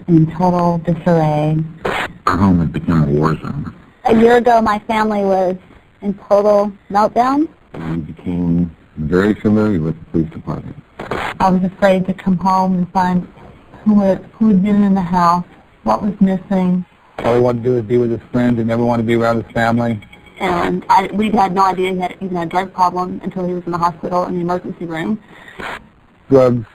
in total disarray. Our home had become a war zone. A year ago, my family was in total meltdown. We became very familiar with the police department. I was afraid to come home and find who had been in the house, what was missing. All he wanted to do was be with his friends. He never wanted to be around his family. And we had no idea he had even a drug problem until he was in the hospital in the emergency room. Drugs,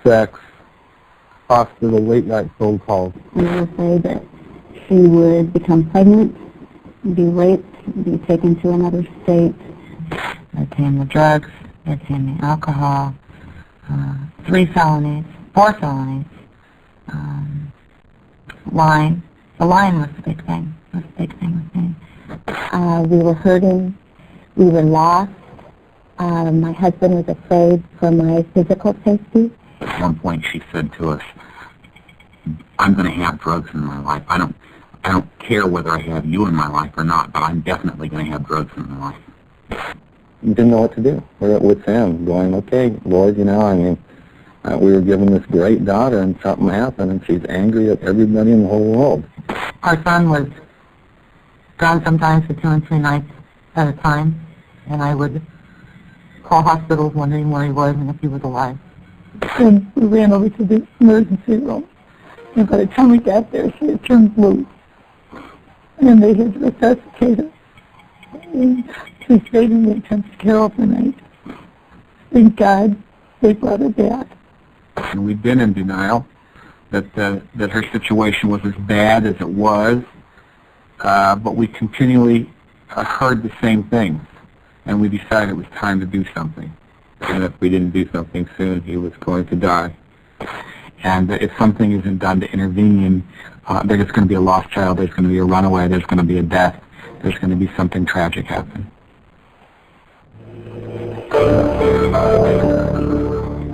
sex, hospital, late-night phone calls. We were afraid that he would become pregnant, be raped, be taken to another state. There came the drugs, there came the alcohol, 3 felonies, 4 felonies, lying. The lying was the big thing. It was a big thing with me. We were hurting. We were lost. My husband was afraid for my physical safety. At one point she said to us, I'm going to have drugs in my life. I don't care whether I have you in my life or not, but I'm definitely going to have drugs in my life. We didn't know what to do. We were with him going, okay, Lord, you know, I mean, we were given this great daughter and something happened and she's angry at everybody in the whole world. Our son was gone sometimes for 2 and 3 nights at a time, and I would call hospitals wondering where he was and if he was alive. And we ran over to the emergency room, and by the time we got there, she had turned blue, and they had resuscitated her. And she stayed in the intensive care overnight. Thank God they brought her back. And we'd been in denial that her situation was as bad as it was, but we continually heard the same things, and we decided it was time to do something. And if we didn't do something soon, he was going to die. And if something isn't done to intervene, there's going to be a lost child, there's going to be a runaway, there's going to be a death, there's going to be something tragic happen.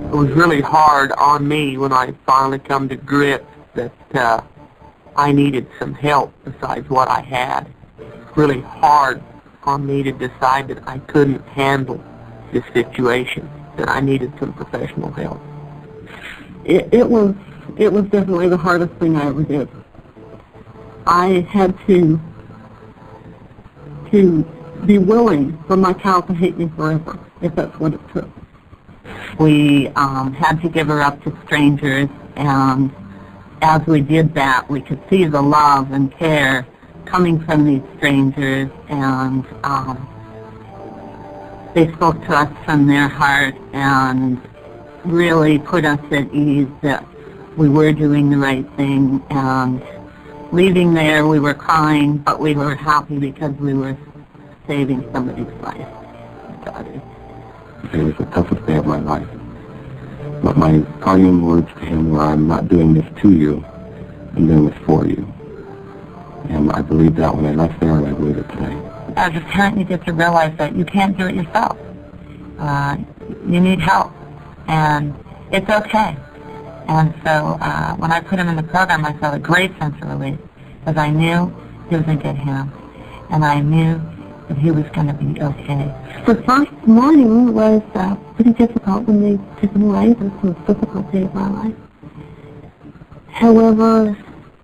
It was really hard on me when I finally come to grips that I needed some help besides what I had. It's really hard on me to decide that I couldn't handle this situation, that I needed some professional help. It was definitely the hardest thing I ever did. I had to be willing for my child to hate me forever, if that's what it took. We had to give her up to strangers, and as we did that, we could see the love and care coming from these strangers, and they spoke to us from their heart and really put us at ease that we were doing the right thing. And leaving there, we were crying, but we were happy because we were saving somebody's life. It was the toughest day of my life. But my parting words to him were, I'm not doing this to you, I'm doing this for you. And I believe that when I left there, and I believe it today. As a parent, you get to realize that you can't do it yourself. You need help, and it's okay. And so when I put him in the program, I felt a great sense of relief, because I knew he was in good hands, and I knew that he was going to be okay. The first morning was pretty difficult when they took him away. It was the most difficult day of my life. However,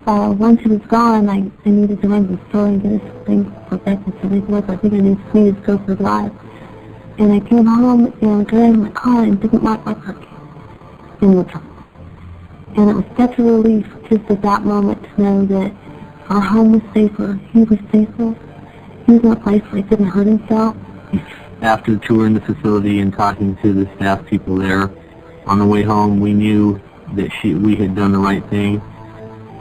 once he was gone, I needed to run the store and get his things perfected so they could look. I think I needed to go for a drive. And I came home and got in my car and didn't lock my car key in the trunk. And it was such a relief just at that moment to know that our home was safer, he was safer, he was in a place where he couldn't hurt himself. After the tour in the facility and talking to the staff people there, on the way home we knew that we had done the right thing,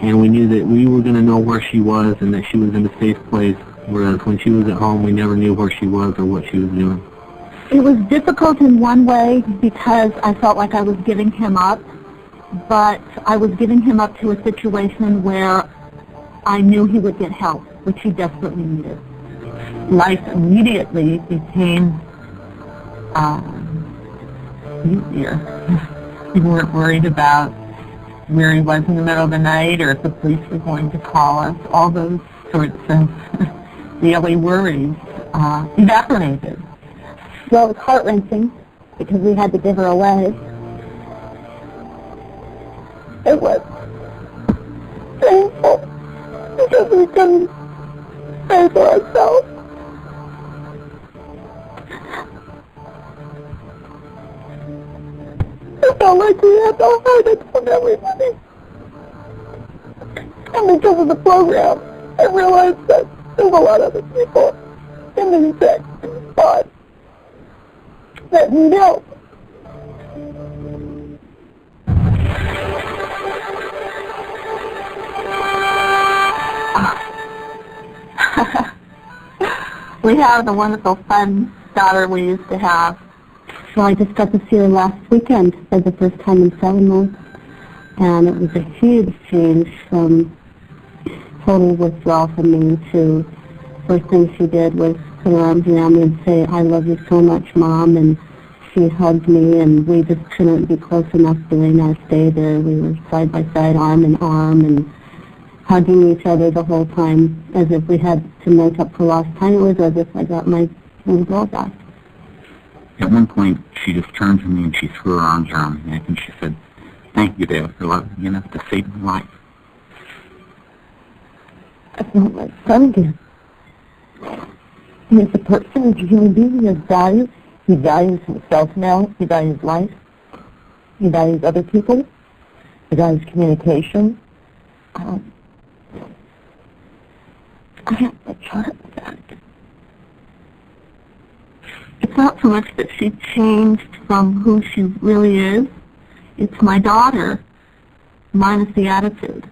and we knew that we were going to know where she was and that she was in a safe place, whereas when she was at home we never knew where she was or what she was doing. It was difficult in one way because I felt like I was giving him up, but I was giving him up to a situation where I knew he would get help, which he desperately needed. Life immediately became easier. We weren't worried about where he was in the middle of the night or if the police were going to call us. All those sorts of daily worries evaporated. Well, it was heart-wrenching because we had to give her away. It was. because we couldn't pay for ourselves. It felt like we had to hide it from everybody. And because of the program, I realized that there's a lot of other people in the exact same spot that need help. We have the wonderful, fun daughter we used to have. So I just got to see her last weekend for the first time in 7 months, and it was a huge change from total withdrawal from me to first thing she did was put her arms around me and say, "I love you so much, Mom," and she hugged me, and we just couldn't be close enough during our stay there. We were side by side, arm in arm, and hugging each other the whole time, as if we had to make up for lost time. It was as if I got my little girl back. At one point, she just turned to me and she threw her arms around me, and she said, "Thank you, Dad, for loving me enough to save my life." That's not my son again. He is a person, he's a human being, he has values. He values himself now, he values life. He values other people. He values communication. I have a child back. It's not so much that she changed from who she really is. It's my daughter, minus the attitude,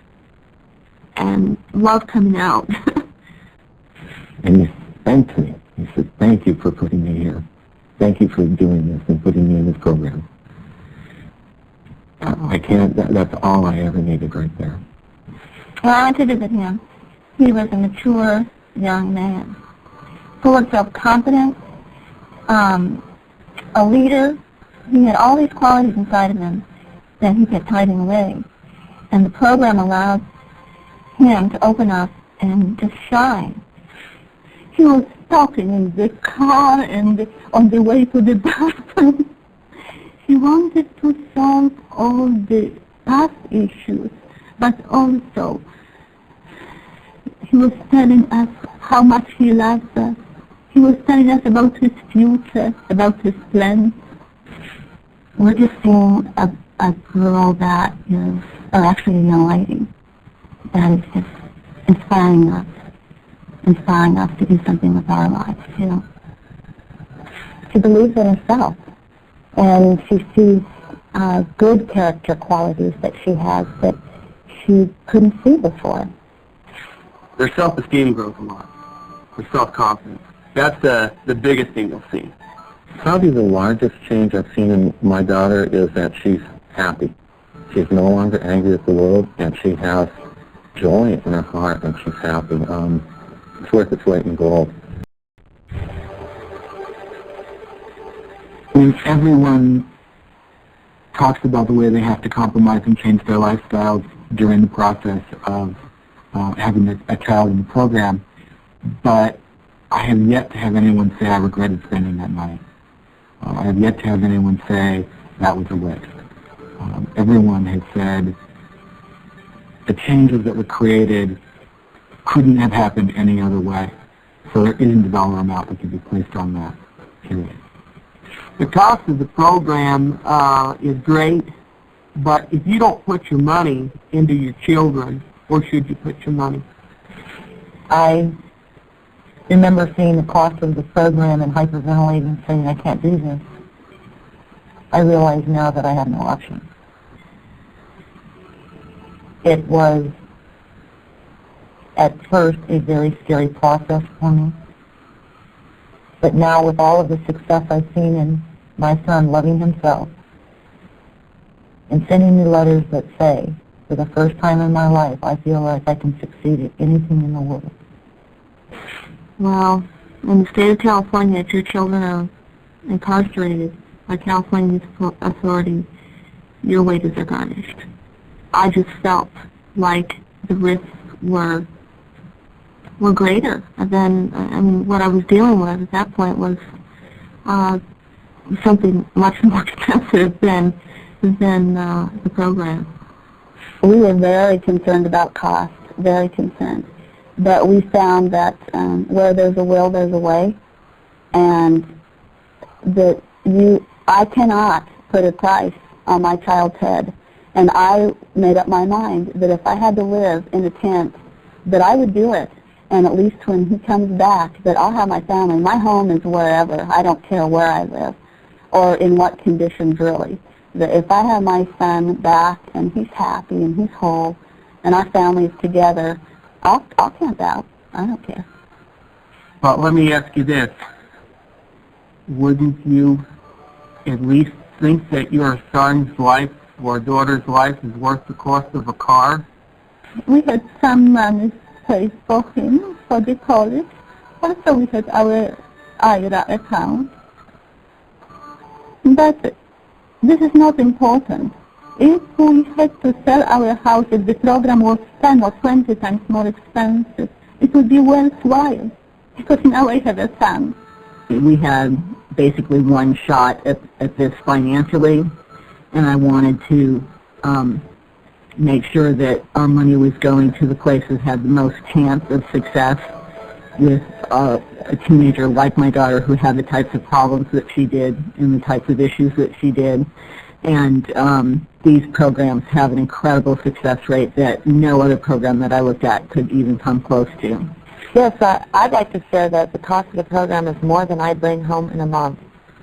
and love coming out. And you thanked me. You said, "Thank you for putting me here. Thank you for doing this and putting me in this program." I can't, that's all I ever needed right there. When I went to visit him, he was a mature young man, full of self-confidence, a leader. He had all these qualities inside of him that he kept hiding away. And the program allowed him to open up and to shine. He was talking in the car and on the way to the bathroom. He wanted to solve all the past issues, but also he was telling us how much he loves us. He was telling us about his future, about his plans. We're just seeing a girl that is, or actually a young lady, that is just inspiring us to do something with our lives, you know. She believes in herself, and she sees good character qualities that she has that she couldn't see before. Their self-esteem grows a lot. Their self-confidence. That's the biggest thing you'll see. Probably the largest change I've seen in my daughter is that she's happy. She's no longer angry at the world, and she has joy in her heart, and she's happy. It's worth its weight in gold. When everyone talks about the way they have to compromise and change their lifestyles during the process of having a child in the program, but I have yet to have anyone say I regretted spending that money. I have yet to have anyone say that was a waste. Everyone has said the changes that were created couldn't have happened any other way. So there isn't a dollar amount that can be placed on that, period. The cost of the program is great, but if you don't put your money into your children, where should you put your money? I remember seeing the cost of the program and hyperventilating and saying, I can't do this. I realize now that I have no option. It was, at first, a very scary process for me. But now, with all of the success I've seen in my son loving himself and sending me letters that say, for the first time in my life, I feel like I can succeed at anything in the world. Well, in the state of California, if your children are incarcerated by California authorities, your wages are garnished. I just felt like the risks were greater than, I mean, what I was dealing with at that point was something much more expensive than the program. We were very concerned about cost, very concerned. But we found that where there's a will, there's a way, and that I cannot put a price on my child's head. And I made up my mind that if I had to live in a tent, that I would do it. And at least when he comes back, that I'll have my family. My home is wherever. I don't care where I live or in what conditions, really. That if I have my son back and he's happy and he's whole and our family is together, I'll camp out. I don't care. But let me ask you this. Wouldn't you at least think that your son's life or daughter's life is worth the cost of a car? We had some money paid for him for the college. Also, we had our IRA account. But this is not important. If we had to sell our house, if the program was 10 or 20 times more expensive, it would be worthwhile, because now I have a son. We had basically one shot at this financially, and I wanted to make sure that our money was going to the places that had the most chance of success with a teenager like my daughter who had the types of problems that she did and the types of issues that she did. And these programs have an incredible success rate that no other program that I looked at could even come close to. Yes, I'd like to share that the cost of the program is more than I bring home in a month.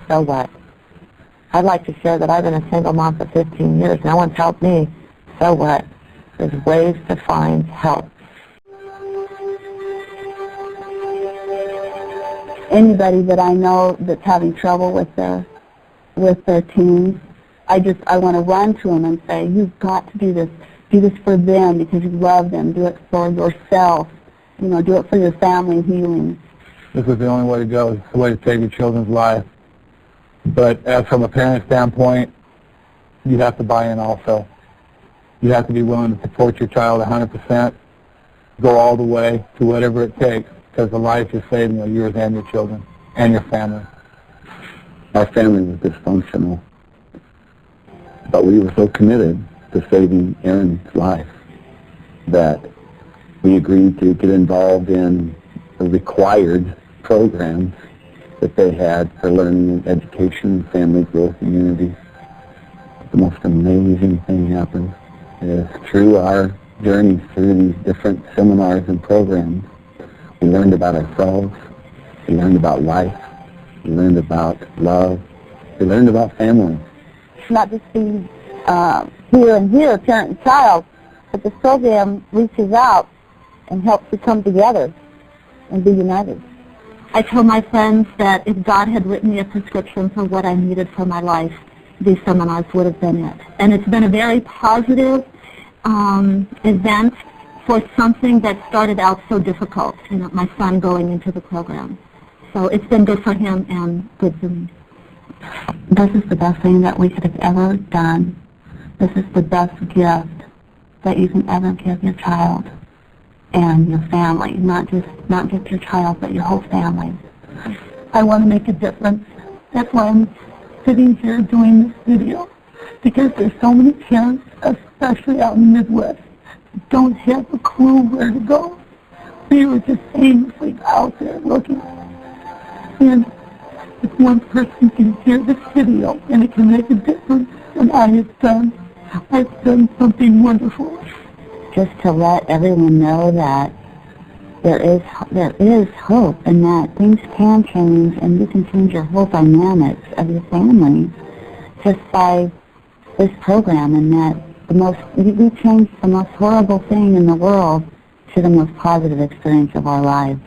So what? I'd like to share that I've been a single mom for 15 years. No one's helped me. So what? There's ways to find help. Anybody that I know that's having trouble with their teens, I want to run to them and say, you've got to do this. Do this for them because you love them. Do it for yourself. You know, do it for your family healing. This is the only way to go. It's the way to save your children's life. But as from a parent standpoint, you have to buy in also. You have to be willing to support your child 100%, go all the way to whatever it takes, because the life you're saving are yours and your children and your family. Our family was dysfunctional, but we were so committed to saving Aaron's life that we agreed to get involved in the required programs that they had for learning and education, family growth, and unity. The most amazing thing happened is through our journeys through these different seminars and programs, we learned about ourselves, we learned about life, we learned about love, we learned about family. Not just be here and here, parent and child, but the program reaches out and helps to come together and be united. I told my friends that if God had written me a prescription for what I needed for my life, these seminars would have been it. And it's been a very positive event for something that started out so difficult, you know, my son going into the program. So it's been good for him and good for me. This is the best thing that we could have ever done. This is the best gift that you can ever give your child and your family, not just your child, but your whole family. I want to make a difference. That's why I'm sitting here doing this video, because there's so many parents, especially out in the Midwest, don't have a clue where to go. We were just aimlessly out there looking. And if one person can hear this video and it can make a difference, then I've done something wonderful. Just to let everyone know that there is hope, and that things can change, and you can change your whole dynamics of your family just by this program, and that we changed the most horrible thing in the world to the most positive experience of our lives.